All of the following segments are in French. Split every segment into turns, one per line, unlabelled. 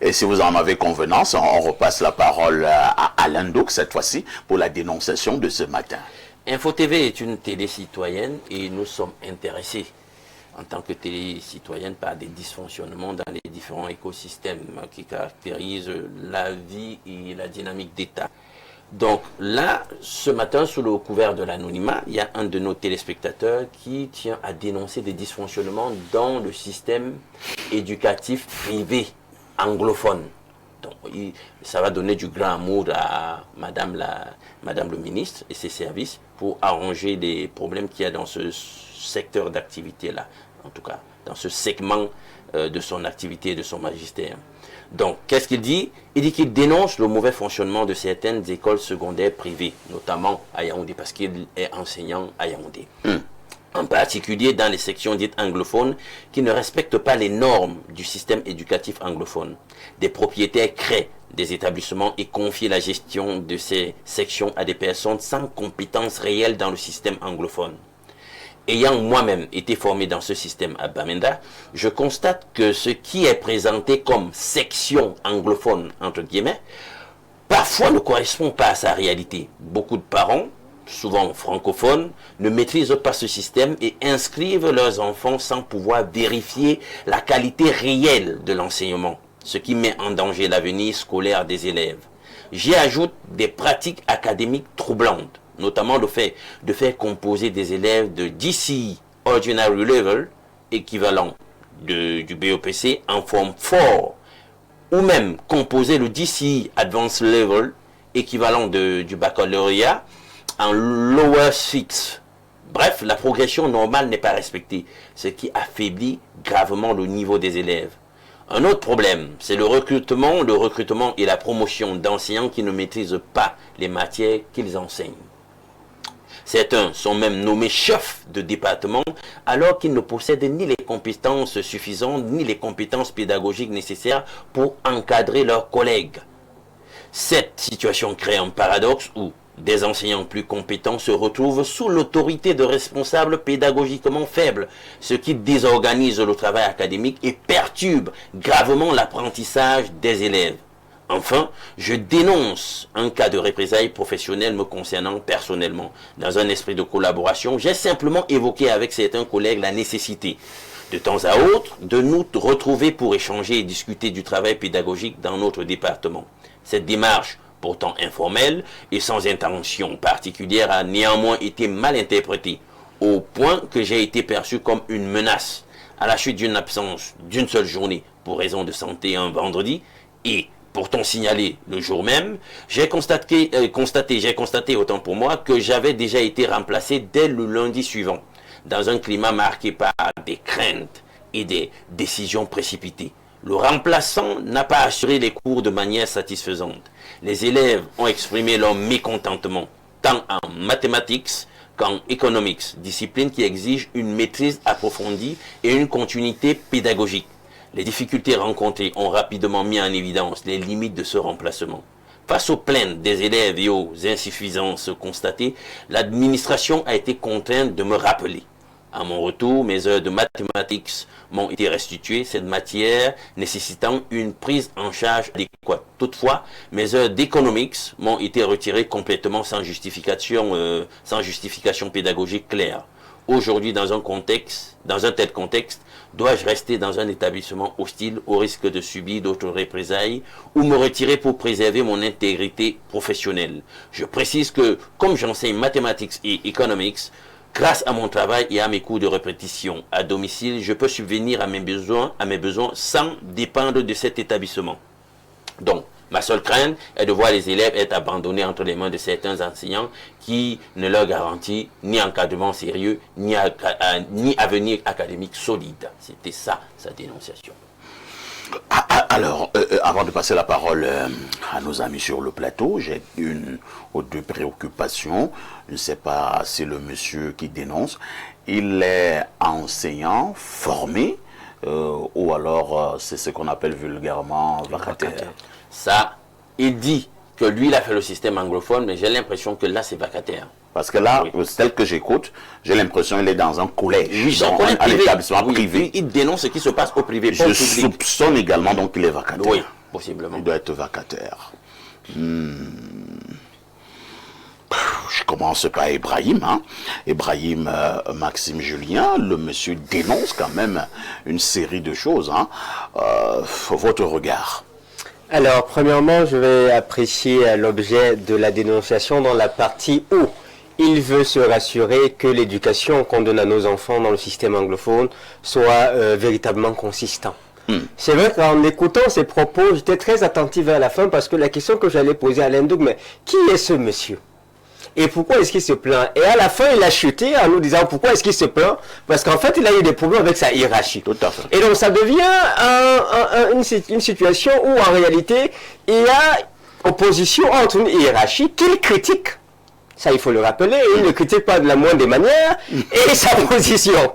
Et si vous en avez convenance, on repasse la parole à Alain Douk cette fois-ci pour la dénonciation de ce matin.
Info TV est une télé citoyenne et nous sommes intéressés en tant que télé citoyenne par des dysfonctionnements dans les différents écosystèmes qui caractérisent la vie et la dynamique d'État. Donc là, ce matin, sous le couvert de l'anonymat, il y a un de nos téléspectateurs qui tient à dénoncer des dysfonctionnements dans le système éducatif privé anglophone. Donc, ça va donner du grand amour à Madame le ministre et ses services pour arranger les problèmes qu'il y a dans ce secteur d'activité-là, en tout cas, dans ce segment de son activité et de son magistère. Donc, qu'est-ce qu'il dit? Il dit qu'il dénonce le mauvais fonctionnement de certaines écoles secondaires privées, notamment à Yaoundé, parce qu'il est enseignant à Yaoundé. En particulier dans les sections dites anglophones qui ne respectent pas les normes du système éducatif anglophone. Des propriétaires créent des établissements et confient la gestion de ces sections à des personnes sans compétences réelles dans le système anglophone. Ayant moi-même été formé dans ce système à Bamenda, je constate que ce qui est présenté comme section anglophone, entre guillemets, parfois ne correspond pas à sa réalité. Beaucoup de parents, souvent francophones, ne maîtrisent pas ce système et inscrivent leurs enfants sans pouvoir vérifier la qualité réelle de l'enseignement, ce qui met en danger l'avenir scolaire des élèves. J'y ajoute des pratiques académiques troublantes, notamment le fait de faire composer des élèves de DCE, Ordinary Level, équivalent du BEPC, en forme 4, ou même composer le DCE Advanced Level, équivalent du baccalauréat, en Lower 6. Bref, la progression normale n'est pas respectée, ce qui affaiblit gravement le niveau des élèves. Un autre problème, c'est le recrutement et la promotion d'enseignants qui ne maîtrisent pas les matières qu'ils enseignent. Certains sont même nommés chefs de département alors qu'ils ne possèdent ni les compétences suffisantes ni les compétences pédagogiques nécessaires pour encadrer leurs collègues. Cette situation crée un paradoxe où des enseignants plus compétents se retrouvent sous l'autorité de responsables pédagogiquement faibles, ce qui désorganise le travail académique et perturbe gravement l'apprentissage des élèves. Enfin, je dénonce un cas de représailles professionnelles me concernant personnellement. Dans un esprit de collaboration, j'ai simplement évoqué avec certains collègues la nécessité, de temps à autre, de nous retrouver pour échanger et discuter du travail pédagogique dans notre département. Cette démarche, pourtant informelle et sans intention particulière, a néanmoins été mal interprétée, au point que j'ai été perçu comme une menace. À la suite d'une absence d'une seule journée pour raison de santé un vendredi, et pourtant signalé le jour même, j'ai constaté autant pour moi que j'avais déjà été remplacé dès le lundi suivant, dans un climat marqué par des craintes et des décisions précipitées. Le remplaçant n'a pas assuré les cours de manière satisfaisante. Les élèves ont exprimé leur mécontentement, tant en mathématiques qu'en economics, discipline qui exige une maîtrise approfondie et une continuité pédagogique. Les difficultés rencontrées ont rapidement mis en évidence les limites de ce remplacement. Face aux plaintes des élèves et aux insuffisances constatées, l'administration a été contrainte de me rappeler. À mon retour, mes heures de mathématiques m'ont été restituées, cette matière nécessitant une prise en charge adéquate. Toutefois, mes heures d'économics m'ont été retirées complètement sans justification pédagogique claire. Aujourd'hui, dans un tel contexte, dois-je rester dans un établissement hostile au risque de subir d'autres représailles ou me retirer pour préserver mon intégrité professionnelle? Je précise que, comme j'enseigne mathématiques et economics, grâce à mon travail et à mes cours de répétition à domicile, je peux subvenir à mes besoins sans dépendre de cet établissement. Donc, ma seule crainte est de voir les élèves être abandonnés entre les mains de certains enseignants qui ne leur garantissent ni encadrement sérieux, ni avenir académique solide. C'était ça, sa dénonciation.
Alors, avant de passer la parole à nos amis sur le plateau, j'ai une ou deux préoccupations. Je ne sais pas si le monsieur qui dénonce, il est enseignant, formé, ou alors c'est ce qu'on appelle vulgairement vacataire.
Ça, il dit que lui, il a fait le système anglophone, mais j'ai l'impression que là, c'est vacataire.
Parce que là, tel que j'écoute, j'ai l'impression qu'il est dans un collège,
oui, un
établissement privé.
Il dénonce ce qui se passe au privé.
Je soupçonne également donc qu'il est vacataire.
Oui, possiblement.
Il doit être vacataire. Je commence par Ibrahim. Ibrahim Maxime Julien, le monsieur dénonce quand même une série de choses. Votre regard?
Alors, premièrement, je vais apprécier l'objet de la dénonciation dans la partie où il veut se rassurer que l'éducation qu'on donne à nos enfants dans le système anglophone soit véritablement consistant. C'est vrai qu'en écoutant ces propos, j'étais très attentif vers la fin parce que la question que j'allais poser à Lendouk, mais qui est ce monsieur? Et pourquoi est-ce qu'il se plaint? Et à la fin, il a chuté en nous disant pourquoi est-ce qu'il se plaint? Parce qu'en fait, il a eu des problèmes avec sa hiérarchie.
Tout à fait.
Et donc, ça devient une situation où, en réalité, il y a opposition entre une hiérarchie qu'il critique. Ça, il faut le rappeler. Il ne critique pas de la moindre des manières. Et sa position.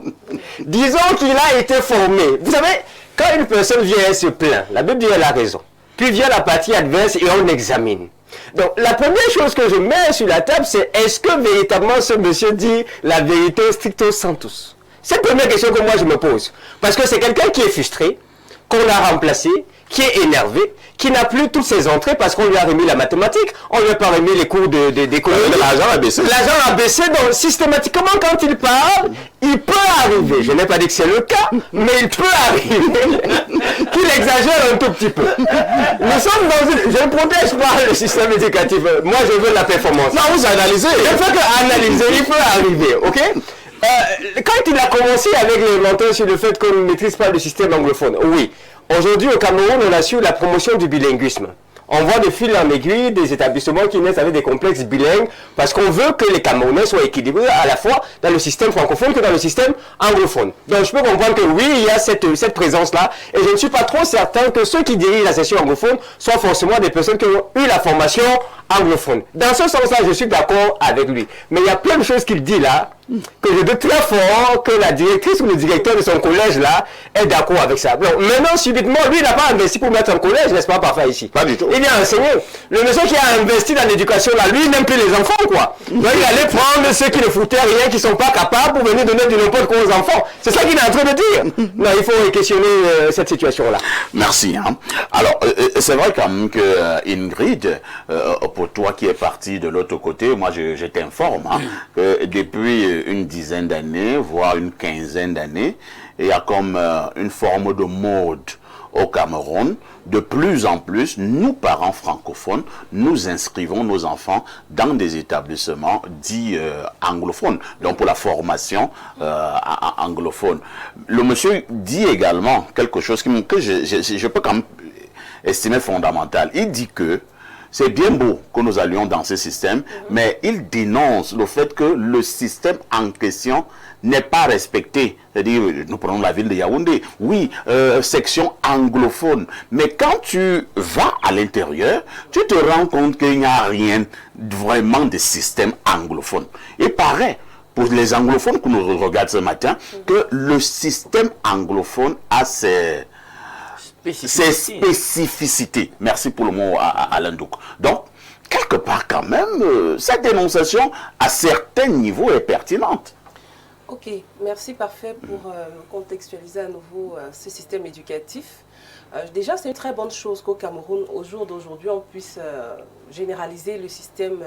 Disons qu'il a été formé. Vous savez, quand une personne vient et se plaint, la Bible dit qu'elle a raison. Puis vient la partie adverse et on examine. Donc, la première chose que je mets sur la table, c'est est-ce que véritablement ce monsieur dit la vérité stricto sensus? C'est la première question que moi je me pose. Parce que c'est quelqu'un qui est frustré, qu'on a remplacé, qui est énervé, qui n'a plus toutes ses entrées parce qu'on lui a remis la mathématique, on lui a pas remis les cours d'économie.
L'argent a baissé.
L'argent a baissé, donc systématiquement quand il parle, il peut arriver, je n'ai pas dit que c'est le cas, mais il peut arriver qu'il exagère un tout petit peu. Nous sommes dans une... Je ne protège pas le système éducatif, moi je veux la performance.
Non, vous analysez.
Je ne fais qu'analyser, il peut arriver, ok? Quand il a commencé avec les menteurs sur le fait qu'on ne maîtrise pas le système anglophone, oui. Aujourd'hui, au Cameroun, on assure la promotion du bilinguisme. On voit de fil en aiguille des établissements qui naissent avec des complexes bilingues parce qu'on veut que les Camerounais soient équilibrés à la fois dans le système francophone que dans le système anglophone. Donc je peux comprendre que oui, il y a cette présence-là et je ne suis pas trop certain que ceux qui dirigent la session anglophone soient forcément des personnes qui ont eu la formation anglophone. Dans ce sens-là, je suis d'accord avec lui. Mais il y a plein de choses qu'il dit là que je doute très fort que la directrice ou le directeur de son collège là est d'accord avec ça. Donc, maintenant, subitement, lui, il n'a pas investi pour mettre un collège, n'est-ce pas, parfait ici? Pas du tout. Il a enseigné. Le monsieur qui a investi dans l'éducation là, lui, il n'aime plus les enfants, quoi. Donc, il allait prendre ceux qui ne foutaient rien, qui ne sont pas capables pour venir donner du n'importe quoi aux enfants. C'est ça qu'il est en train de dire. Non, il faut questionner cette situation-là.
Merci. Alors, c'est vrai quand même que Ingrid, pour toi qui es parti de l'autre côté, moi je t'informe que depuis une dizaine d'années, voire une quinzaine d'années, il y a comme une forme de mode au Cameroun. De plus en plus, nous, parents francophones, nous inscrivons nos enfants dans des établissements dits anglophones, donc pour la formation anglophone. Le monsieur dit également quelque chose que je peux quand même estimer fondamental. Il dit que c'est bien beau que nous allions dans ce système, mais il dénonce le fait que le système en question n'est pas respecté. C'est-à-dire, nous prenons la ville de Yaoundé, oui, section anglophone, mais quand tu vas à l'intérieur, tu te rends compte qu'il n'y a rien vraiment de système anglophone. Il paraît, pour les anglophones que nous regardons ce matin, que le système anglophone a ses spécificités. Merci pour le mot, Alain Douk. Donc, quelque part quand même, cette dénonciation, à certains niveaux, est pertinente.
Ok, merci parfait pour contextualiser à nouveau ce système éducatif. Déjà, c'est une très bonne chose qu'au Cameroun, au jour d'aujourd'hui, on puisse généraliser le système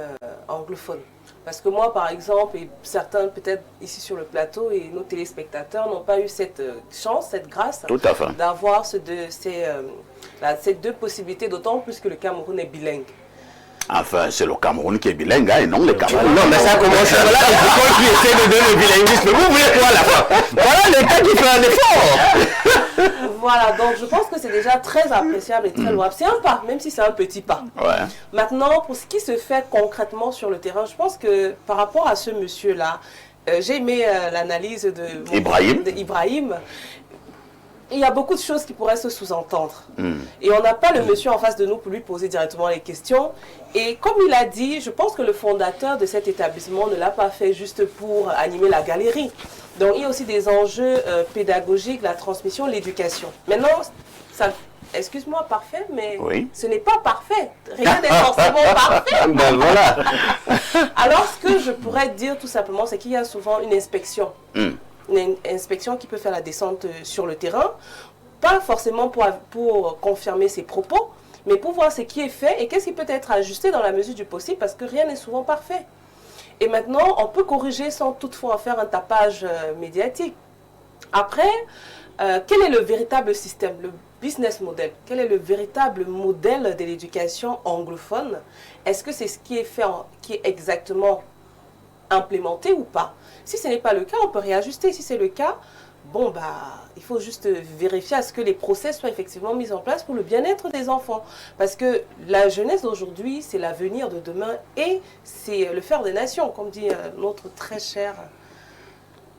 anglophone. Parce que moi, par exemple, et certains peut-être ici sur le plateau et nos téléspectateurs n'ont pas eu cette chance, cette grâce d'avoir ces deux possibilités, d'autant plus que le Cameroun est bilingue.
Enfin, c'est le Cameroun qui est bilingue, et non le Cameroun.
Non, mais ça commence là, il faut essayer de donner le bilinguisme. Vous voulez quoi là-bas? Voilà l'État qui fait un effort.
Voilà, donc je pense que c'est déjà très appréciable et très louable. C'est un pas, même si c'est un petit pas.
Ouais.
Maintenant, pour ce qui se fait concrètement sur le terrain, je pense que par rapport à ce monsieur-là, j'ai aimé l'analyse d'Ibrahim. Il y a beaucoup de choses qui pourraient se sous-entendre. Et on n'a pas le monsieur en face de nous pour lui poser directement les questions. Et comme il a dit, je pense que le fondateur de cet établissement ne l'a pas fait juste pour animer la galerie. Donc il y a aussi des enjeux pédagogiques, la transmission, l'éducation. Maintenant, ça... Excuse-moi, parfait, mais ce n'est pas parfait. Rien n'est forcément parfait.
Ben voilà.
Alors, ce que je pourrais dire tout simplement, c'est qu'il y a souvent une inspection. Une inspection qui peut faire la descente sur le terrain, pas forcément pour confirmer ses propos, mais pour voir ce qui est fait et qu'est-ce qui peut être ajusté dans la mesure du possible, parce que rien n'est souvent parfait. Et maintenant, on peut corriger sans toutefois faire un tapage médiatique. Après, quel est le véritable système, le business model? Quel est le véritable modèle de l'éducation anglophone? Est-ce que c'est ce qui est fait, qui est exactement implémenté ou pas? Si ce n'est pas le cas, on peut réajuster. Si c'est le cas, bon, il faut juste vérifier à ce que les process soient effectivement mis en place pour le bien-être des enfants. Parce que la jeunesse d'aujourd'hui, c'est l'avenir de demain et c'est le fer des nations, comme dit notre très cher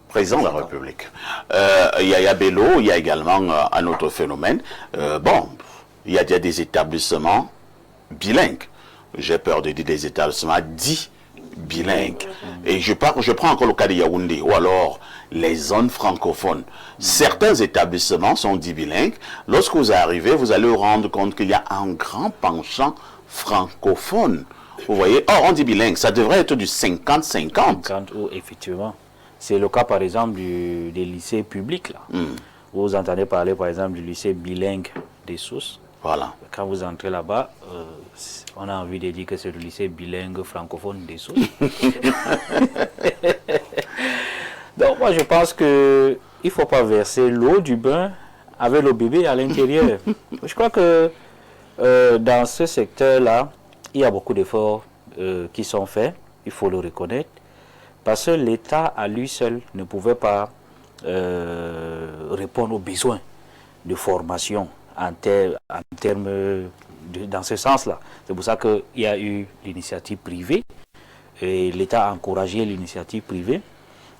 président de la République. Il y a Bello, il y a également un autre phénomène. Il y a des établissements bilingues. J'ai peur de dire des établissements dits bilingues. Et je prends encore le cas de Yaoundé, ou alors les zones francophones. Certains établissements sont dits bilingues. Lorsque vous arrivez, vous allez vous rendre compte qu'il y a un grand penchant francophone. Vous voyez, on dit bilingue, ça devrait être du 50-50.
Effectivement. C'est le cas, par exemple, des lycées publics, là. Vous entendez parler, par exemple, du lycée bilingue des Sources.
Voilà.
Quand vous entrez là-bas, on a envie de dire que c'est le lycée bilingue francophone des Sources. Donc, moi, je pense qu'il ne faut pas verser l'eau du bain avec le bébé à l'intérieur. Je crois que dans ce secteur-là, il y a beaucoup d'efforts qui sont faits, il faut le reconnaître. Parce que l'État, à lui seul, ne pouvait pas répondre aux besoins de formation en termes dans ce sens-là. C'est pour ça qu'il y a eu l'initiative privée et l'État a encouragé l'initiative privée.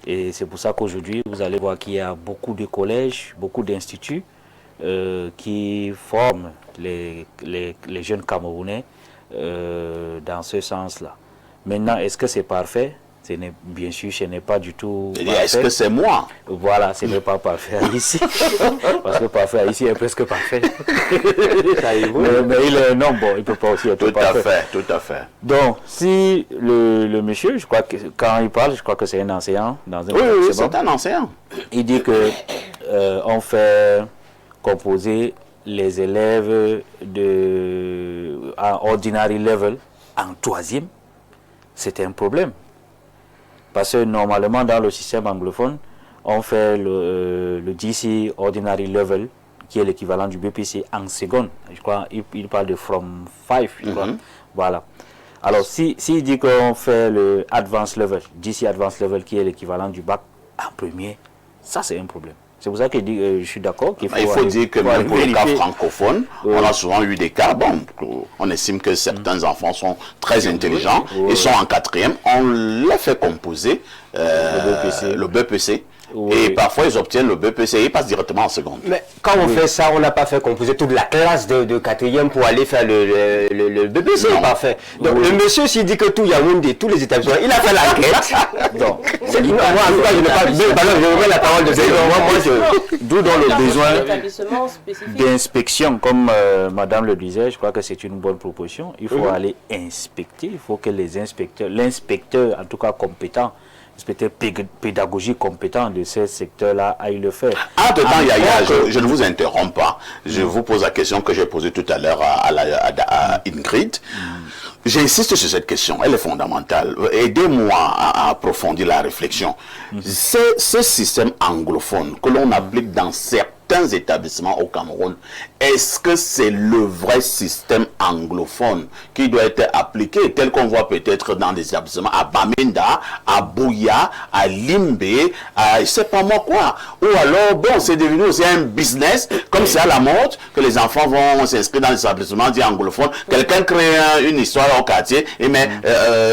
Et c'est pour ça qu'aujourd'hui, vous allez voir qu'il y a beaucoup de collèges, beaucoup d'instituts qui forment les jeunes Camerounais dans ce sens-là. Maintenant, est-ce que c'est parfait? Bien sûr, ce n'est pas du tout parfait.
Est-ce que c'est moi?
Voilà, ce n'est pas parfait ici. Parce que parfait ici est presque parfait. mais non, bon, il ne peut pas aussi être parfait.
Tout à fait.
Donc, si le monsieur, je crois que quand il parle, je crois que c'est un enseignant dans un
Oui, c'est un enseignant.
Il dit que on fait composer les élèves en ordinary level en 3e. C'est un problème. Parce que normalement, dans le système anglophone, on fait le GC Ordinary Level, qui est l'équivalent du BPC en seconde. Je crois il parle de from 5. Voilà. Alors, s'il dit qu'on fait le Advanced Level, GC Advanced Level, qui est l'équivalent du bac en premier, ça c'est un problème. C'est pour ça que je suis d'accord qu'il faut...
Il faut dire que même pour les cas francophones, on a souvent eu des cas, on estime que certains enfants sont très intelligents, ils sont en 4e, on les fait composer le BPC. Et parfois ils obtiennent le BPC et ils passent directement en seconde.
Mais quand on fait ça, on n'a pas fait composer toute la classe de 4e pour aller faire le BPC, c'est parfait. Donc le monsieur, s'il dit que tout Yaoundé, tous les établissements, il a fait l'enquête. Donc, moi en tout cas, je n'ai pas je remets la parole de
d'où dans le besoin d'inspection, comme madame le disait, je crois que c'est une bonne proposition. Il faut aller inspecter, il faut que l'inspecteur, en tout cas compétent, l'inspecteur pédagogique compétent de ce secteur-là aille le faire.
Entre-temps, je ne vous interromps pas. Je vous pose la question que j'ai posée tout à l'heure à Ingrid. J'insiste sur cette question, elle est fondamentale. Aidez-moi à approfondir la réflexion. Ce système anglophone que l'on applique dans certains établissements au Cameroun, est-ce que c'est le vrai système anglophone qui doit être appliqué, tel qu'on voit peut-être dans des établissements à Bamenda, à Bouya, à Limbé, à je sais pas moi quoi. Ou alors, c'est devenu aussi un business, comme c'est à la mode, que les enfants vont s'inscrire dans des établissements dits anglophones. Quelqu'un crée une histoire au quartier, et met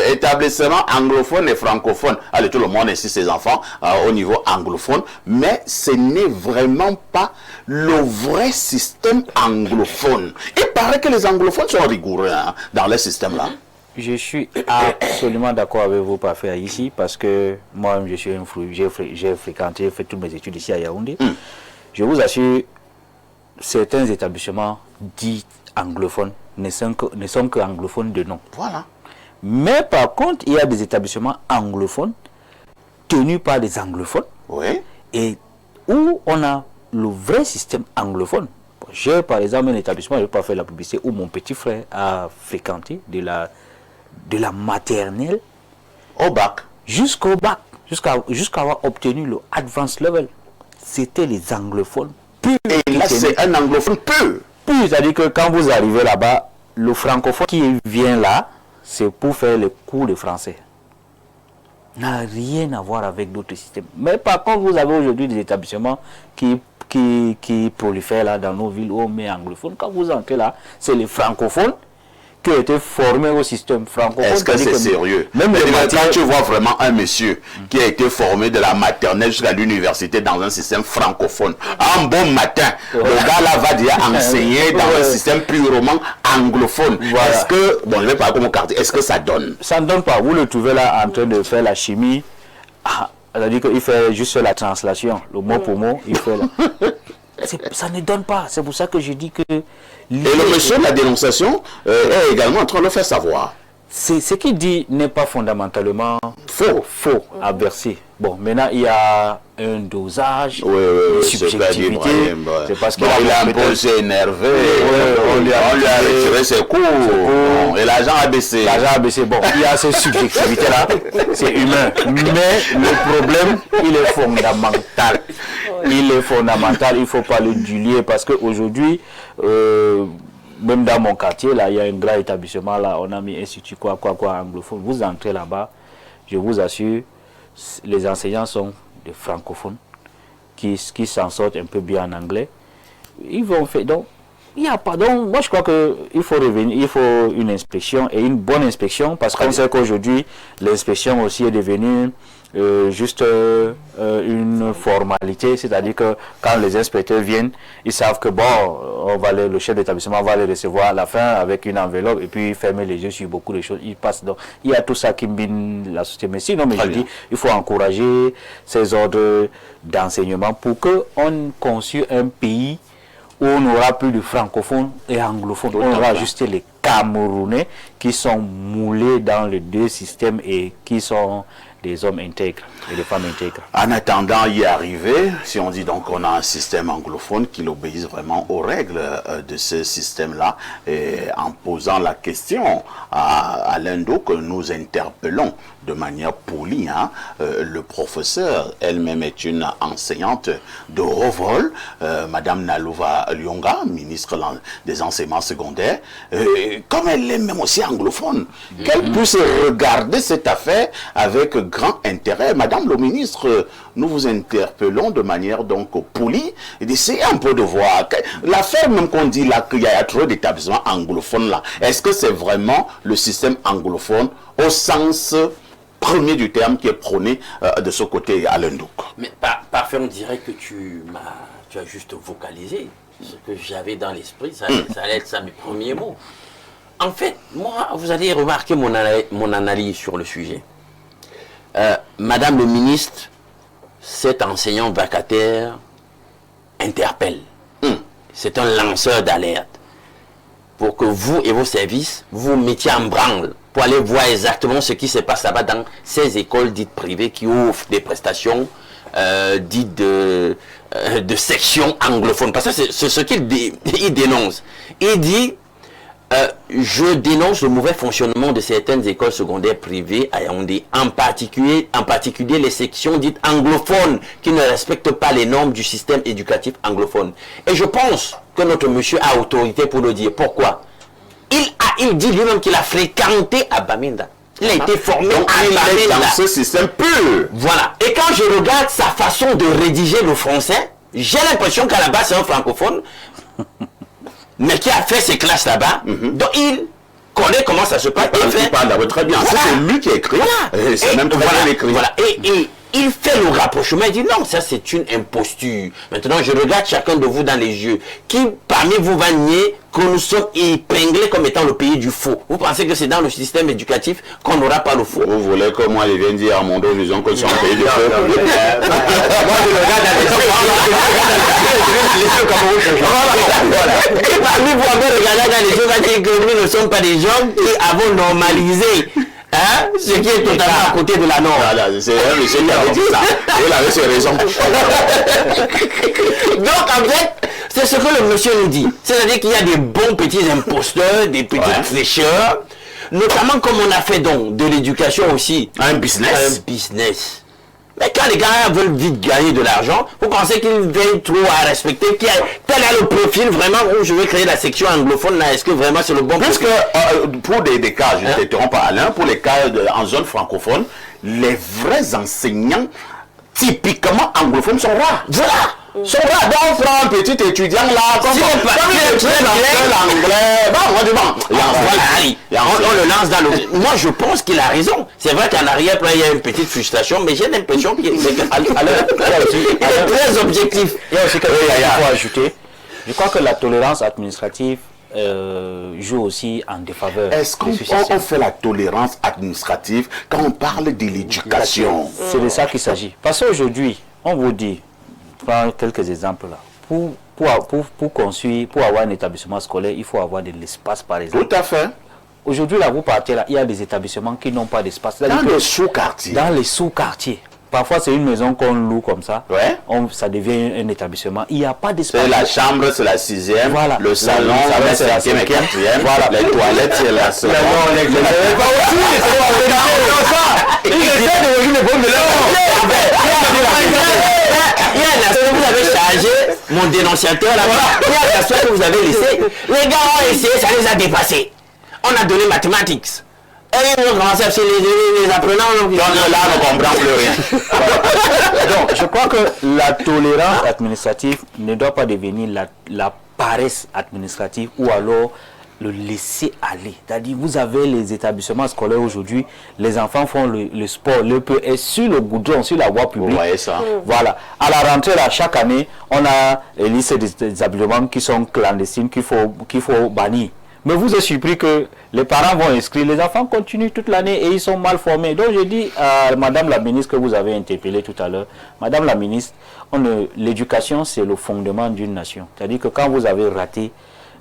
établissement anglophone et francophone. Allez, tout le monde ici, ses enfants, au niveau anglophone. Mais ce n'est vraiment pas le vrai système anglophone. Il paraît que les anglophones sont rigoureux dans le système-là.
Je suis absolument d'accord avec vous, parfait, ici, parce que moi, j'ai fréquenté, fait toutes mes études ici à Yaoundé. Je vous assure, certains établissements dits anglophones ne sont que anglophones de nom.
Voilà.
Mais par contre, il y a des établissements anglophones tenus par des anglophones.
Oui.
Et où on a le vrai système anglophone. j'ai par exemple un établissement, je ne vais pas faire la publicité, où mon petit frère a fréquenté de la maternelle
au bac.
Jusqu'au bac, jusqu'à avoir obtenu le advanced level. C'était les anglophones purs.
Et là, c'est un anglophone pur.
Pur, c'est-à-dire que quand vous arrivez là-bas, le francophone qui vient là, c'est pour faire les cours de français. N'a rien à voir avec d'autres systèmes. Mais par contre, vous avez aujourd'hui des établissements qui prolifèrent là dans nos villes où on met anglophone. Quand vous entrez là, c'est les francophones qui ont été formés au système francophone.
Est-ce que c'est sérieux?
Même
quand tu vois vraiment un monsieur qui a été formé de la maternelle jusqu'à l'université dans un système francophone, un bon matin, le gars là va déjà enseigner dans un système purement anglophone. Voilà. Est-ce que, bon, je vais pas comme quartier, est-ce que ça donne?
Ça ne donne pas. Vous le trouvez là en train de faire la chimie. C'est-à-dire qu'il fait juste la translation, le mot pour mot, il fait là. Ça ne donne pas. C'est pour ça que je dis que... Et
le monsieur de la dénonciation est également en train de le faire savoir.
Ce qu'il dit n'est pas fondamentalement faux à verser. Bon, maintenant, il y a un dosage, une subjectivité.
C'est parce qu'il a un peu s'est énervé. On lui a retiré ses cours. Et l'argent a baissé.
L'argent a baissé. Bon, il y a cette subjectivité-là. C'est humain. Mais le problème, il est fondamental. Il est fondamental. Il ne faut pas le diluer parce qu'aujourd'hui, même dans mon quartier, là, il y a un grand établissement, là, on a mis institut quoi, anglophone. Vous entrez là-bas, je vous assure, les enseignants sont des francophones qui s'en sortent un peu bien en anglais. Ils vont faire, donc, il n'y a pas, donc, moi je crois qu'il faut revenir, il faut une inspection et une bonne inspection parce qu'on sait qu'aujourd'hui, l'inspection aussi est devenue juste une formalité, c'est-à-dire que quand les inspecteurs viennent, ils savent que bon, le chef d'établissement va les recevoir à la fin avec une enveloppe et puis fermer les yeux sur beaucoup de choses. Ils passent. Donc il y a tout ça qui mine la société. Mais sinon, je dis, il faut encourager ces ordres d'enseignement pour qu'on conçue un pays où on n'aura plus de francophones et anglophones. On aura juste les Camerounais qui sont moulés dans les deux systèmes et qui sont des hommes intègres et des femmes intègres.
En attendant y arriver, si on dit donc qu'on a un système anglophone qui obéisse vraiment aux règles de ce système-là, et en posant la question à l'Indo que nous interpellons de manière polie, hein, le professeur, elle-même est une enseignante de haut vol, Madame Nalova Lyonga, ministre des enseignements secondaires, comme elle est même aussi anglophone, qu'elle puisse regarder cette affaire avec grand intérêt. Madame le ministre, nous vous interpellons de manière donc polie et d'essayer un peu de voir l'affaire même qu'on dit là qu'il y a trop d'établissements anglophones là. Est-ce que c'est vraiment le système anglophone au sens premier du terme qui est prôné de ce côté à l'Indouk?
Mais parfait, on dirait que tu as juste vocalisé ce que j'avais dans l'esprit. Ça allait être ça mes premiers mots. En fait, moi, vous allez remarquer mon analyse sur le sujet. Madame le ministre, cet enseignant vacataire interpelle. C'est un lanceur d'alerte pour que vous et vos services vous mettiez en branle pour aller voir exactement ce qui se passe là-bas dans ces écoles dites privées qui offrent des prestations dites de section anglophone. Parce que c'est ce qu'il dénonce. Il dit je dénonce le mauvais fonctionnement de certaines écoles secondaires privées à Yaoundé, en particulier les sections dites anglophones qui ne respectent pas les normes du système éducatif anglophone. Et je pense que notre monsieur a autorité pour le dire. Pourquoi? Il dit lui-même qu'il a fréquenté à Bamenda. Il a été formé à Bamenda.
Dans ce système pur.
Voilà. Et quand je regarde sa façon de rédiger le français, j'ai l'impression qu'à la base c'est un francophone, mais qui a fait ses classes là-bas. Donc il connaît comment ça se passe.
Il parle d'abord très bien. Voilà. C'est lui qui a écrit.
Voilà.
C'est même très bien écrit.
Voilà. Et il fait le rapprochement. Il dit non, ça c'est une imposture. Maintenant, je regarde chacun de vous dans les yeux. Qui parmi vous va nier que nous sommes épinglés comme étant le pays du faux? Vous pensez que c'est dans le système éducatif qu'on n'aura pas le faux?
Vous voulez que moi je vienne dire à mon dos, disons que c'est un pays du faux?
Moi je regarde dans les yeux. Et parmi vous avez regardé dans les yeux, va dire que nous ne sommes pas des gens qui avons normalisé. Hein? Ce qui est totalement à côté de la norme.
Voilà, c'est un monsieur qui avait dit ça. Il avait ses raisons.
Donc en fait, C'est ce que le monsieur nous dit. C'est-à-dire qu'il y a des bons petits imposteurs, des petits flécheurs, notamment comme on a fait donc de l'éducation aussi.
Un business.
Un business. Mais quand les gars veulent vite gagner de l'argent, vous pensez qu'ils veillent trop à respecter tel est le profil vraiment où je vais créer la section anglophone là? Est-ce que vraiment c'est le bon
profil? Puisque pour des cas, je ne t'interromps pas Alain, pour les cas en zone francophone, les vrais enseignants typiquement anglophones sont rares. Voilà. Sont rares. Donc on prend un petit étudiant là, comme
on le lance dans le... Moi je pense qu'il a raison. C'est vrai qu'en arrière-plan il y a une petite frustration, mais j'ai l'impression qu'il est très objectif.
Il y a aussi quelque chose qu'il faut ajouter. Je crois que la tolérance administrative joue aussi en défaveur.
Est-ce qu'on fait la tolérance administrative quand on parle de l'éducation?
C'est de ça qu'il s'agit. Parce qu'aujourd'hui, on vous dit, prends quelques exemples là. Pour construire, pour avoir un établissement scolaire, il faut avoir de l'espace par exemple.
Tout à fait.
Aujourd'hui, là, vous partez là, il y a des établissements qui n'ont pas d'espace.
Dans les sous-quartiers.
Dans les sous-quartiers. Parfois, c'est une maison qu'on loue comme ça.
Ouais.
Ça devient un établissement. Il n'y a pas d'espace.
C'est la chambre, c'est la 6e.
Voilà.
Le salon, c'est la 5e et 4e.
Voilà.
Les toilettes, c'est la seconde.
Il y a un aspect que vous avez chargé, mon dénonciateur là, il y a un aspect que vous avez laissé. Les gars ont essayé, ça les a dépassés. On a donné mathématiques. Et ils ont commencé à les apprenants. Donc là, on ne comprend plus rien.
Donc, je crois que la tolérance administrative ne doit pas devenir la paresse administrative ou alors le laisser aller. C'est-à-dire, vous avez les établissements scolaires aujourd'hui, les enfants font le sport, le PE sur le goudron, sur la voie publique.
Vous voyez ça.
Voilà. À la rentrée, là, chaque année, on a les listes des établissements qui sont clandestines, qu'il faut bannir. Mais vous êtes surpris que les parents vont inscrire, les enfants continuent toute l'année et ils sont mal formés. Donc je dis à Madame la ministre que vous avez interpellée tout à l'heure, Madame la ministre, l'éducation c'est le fondement d'une nation. C'est-à-dire que quand vous avez raté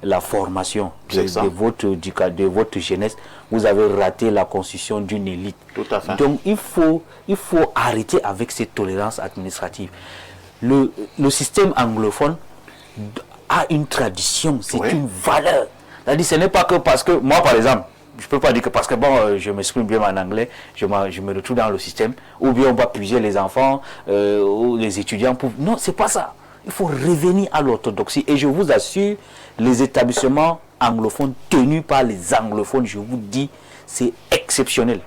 la formation de votre jeunesse, vous avez raté la construction d'une élite.
Tout à fait.
Donc il faut arrêter avec cette tolérance administrative. Le système anglophone a une tradition, c'est une valeur. C'est-à-dire, ce n'est pas que parce que, moi par exemple, je ne peux pas dire que parce que bon, je m'exprime bien en anglais, je me retrouve dans le système, ou bien on va puiser les enfants, ou les étudiants. Non, ce n'est pas ça. Il faut revenir à l'orthodoxie. Et je vous assure, les établissements anglophones tenus par les anglophones, je vous dis, c'est exceptionnel.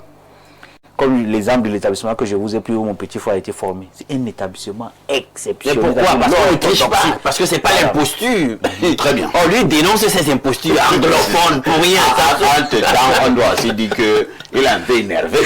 Comme l'exemple de l'établissement que je vous ai pris où mon petit frère a été formé. C'est un établissement exceptionnel.
Mais pourquoi? Parce qu'on ne triche pas. Parce que ce n'est pas l'imposture.
Très bien.
On lui dénonce ces impostures anglophones pour rien.
On doit aussi dire qu'il est un peu énervé.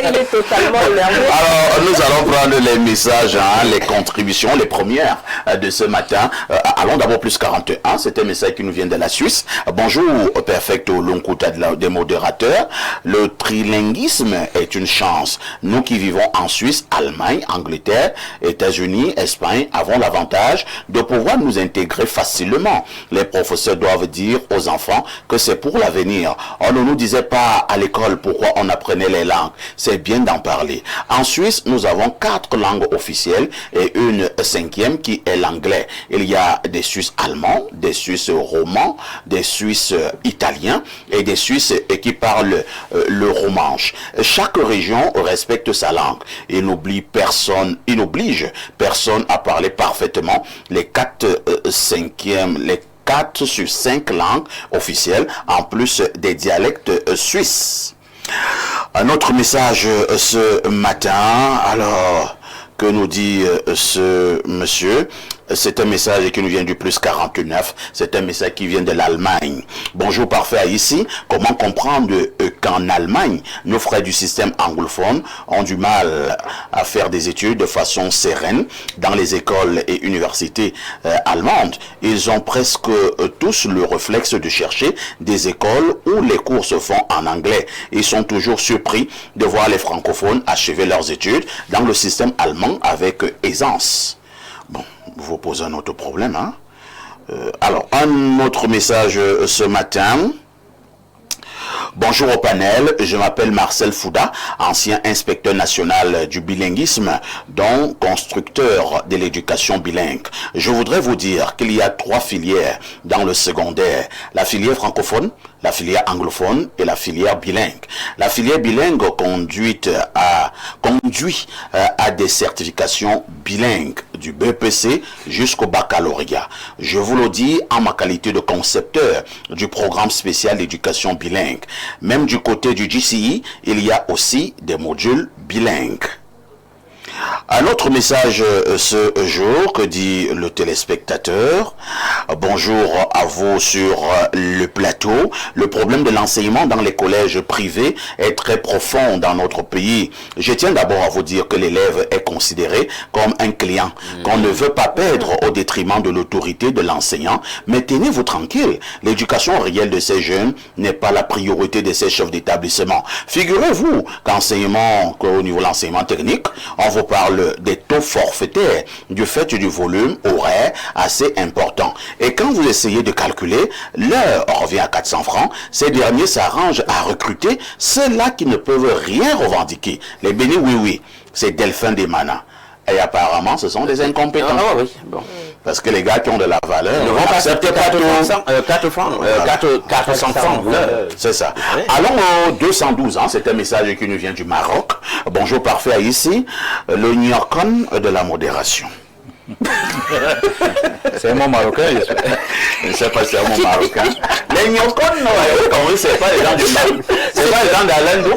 Il est totalement énervé.
Alors, nous allons prendre les messages, les contributions, les premières de ce matin. Allons d'abord plus 41. C'est un message qui nous vient de la Suisse. Bonjour, Perfecto Lonkuta des modérateurs. Le trilinguisme est une chance. Nous qui vivons en Suisse, Allemagne, Angleterre, États-Unis, Espagne, avons l'avantage de pouvoir nous intégrer facilement. Les professeurs doivent dire aux enfants que c'est pour l'avenir. On ne nous disait pas à l'école pourquoi on apprenait les langues. C'est bien d'en parler. En Suisse, nous avons 4 langues officielles et une 5e qui est l'anglais. Il y a des Suisses allemands, des Suisses romans, des Suisses italiens et des Suisses qui parlent le romanche. Chaque région respecte sa langue. Il n'oblige personne à parler parfaitement les 4 sur 5 langues officielles, en plus des dialectes suisses. Un autre message ce matin, alors, que nous dit ce monsieur? C'est un message qui nous vient du plus 49. C'est un message qui vient de l'Allemagne. Bonjour parfait ici. Comment comprendre qu'en Allemagne, nos frères du système anglophone ont du mal à faire des études de façon sereine dans les écoles et universités allemandes? Ils ont presque tous le réflexe de chercher des écoles où les cours se font en anglais. Ils sont toujours surpris de voir les francophones achever leurs études dans le système allemand avec aisance. Bon, vous posez un autre problème. Alors, un autre message ce matin. Bonjour au panel, je m'appelle Marcel Fouda, ancien inspecteur national du bilinguisme, donc constructeur de l'éducation bilingue. Je voudrais vous dire qu'il y a 3 filières dans le secondaire. La filière francophone, la filière anglophone et la filière bilingue. La filière bilingue conduit à des certifications bilingues du BPC jusqu'au baccalauréat. Je vous le dis en ma qualité de concepteur du programme spécial d'éducation bilingue. Même du côté du GCE, il y a aussi des modules bilingues. Un autre message ce jour que dit le téléspectateur. Bonjour à vous sur le plateau. Le problème de l'enseignement dans les collèges privés est très profond dans notre pays. Je tiens d'abord à vous dire que l'élève est considéré comme un client qu'on ne veut pas perdre au détriment de l'autorité de l'enseignant. Mais tenez-vous tranquille, l'éducation réelle de ces jeunes n'est pas la priorité de ces chefs d'établissement. Figurez-vous qu'au niveau de l'enseignement technique, on vous parle des taux forfaitaires du fait du volume horaire assez important. Et quand vous essayez de calculer, l'heure revient à 400 francs. Ces derniers s'arrangent à recruter ceux-là qui ne peuvent rien revendiquer. Les bénis, oui, c'est Delphin des Manas. Et apparemment, ce sont des incompétents.
Ah oui, bon.
Parce que les gars qui ont de la valeur
ne vont pas accepter 400 francs.
C'est ça. Allons au 212 ans. C'est un message qui nous vient du Maroc. Bonjour parfait ici. Le Nyokon de la modération.
C'est un mot marocain, j'espère.
Je ne sais pas si c'est un mot marocain. Les Nyokon, non, c'est pas les gens du Maroc. C'est pas les gens d'Alendou.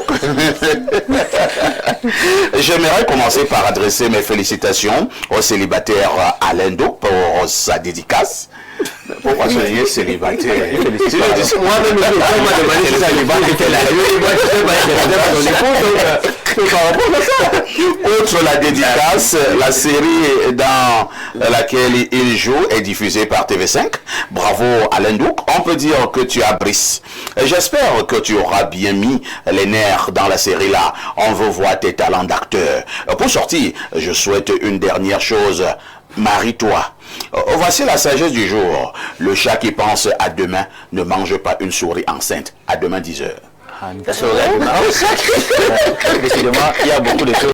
J'aimerais commencer par adresser mes félicitations au célibataire Alendou pour sa dédicace. Pourquoi souligner célibataire? Moi-même, je m'a demandé si célibataire était la Outre la dédicace, la série dans laquelle il joue est diffusée par TV5. Bravo Alain Douk. On peut dire que tu as Brice. J'espère que tu auras bien mis les nerfs dans la série là. On veut voir tes talents d'acteur. Pour sortir, je souhaite une dernière chose. Marie-toi. Voici la sagesse du jour. Le chat qui pense à demain ne mange pas une souris enceinte. À demain 10h.
Décidément, il y a beaucoup de choses.